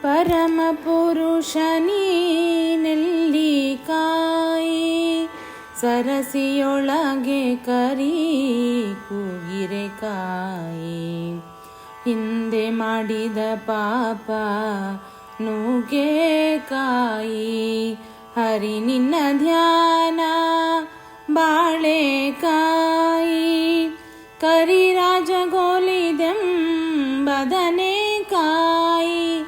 ಪರಮ ಪುರುಷ ನೀನೆಲ್ಲಿಕಾಯಿ ಸರಸಿಯೊಳಗೆ ಕರಿ ಕೂಗಿರೆ ಕಾಯಿ ಹಿಂದೆ ಮಾಡಿದ ಪಾಪ ನೂಗೆ ಕಾಯಿ ಹರಿ ನಿನ್ನ ಧ್ಯಾನ ಬಾಳೆಕಾಯಿ ಕರಿರಾಜಗೋಲಿದೆಂಬದನೆ ಕಾಯಿ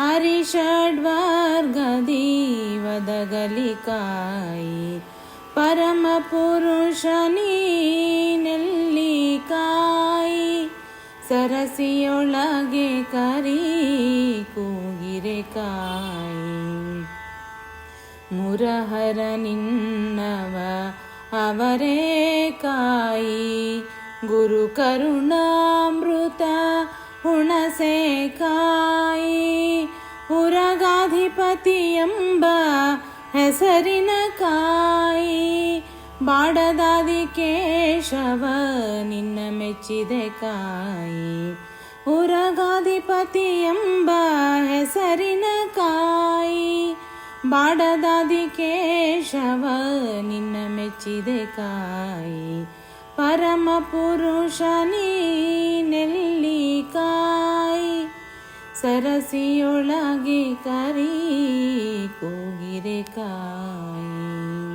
ಹರಿಷಡ್ವರ್ಗದಿ ವದಗಲಿಕಾಯಿ ಪರಮ ಪುರುಷ ನೀನೆಲ್ಲಿಕಾಯಿ ಸರಸಿಯೊಳಗೆ ಕರಿ ಕೂಗಿರೆ ಕಾಯಿ ಮುರಹರ ನಿನ್ನವ ಅವರೇ ಕಾಯಿ ಗುರು ಕರುಣಾಮೃತ ಹುಣಸೆ ಕಾಯಿ ಉರಗಾಧಿಪತಿ ಎಂಬ ಹೆಸರಿನ ಕಾಯಿ ಬಾಡದಾದಿ ಕೇಶವ ನಿನ್ನ ಮೆಚ್ಚಿದೆ ಕಾಯಿ ಉರಗಾಧಿಪತಿ ಎಂಬ ಹೆಸರಿನ ಕಾಯಿ ಬಾಡದಾದಿ ಕೇಶವ ನಿನ್ನ ಮೆಚ್ಚಿದೆ ಕಾಯಿ ಪರಮ ಪುರುಷ ನೀನೆಲ್ಲಿಕಾಯಿ ಸರಸಿಯೊಳಗೆ ಕರಿ ಕೂಗಿರೆ ಕಾಯಿ.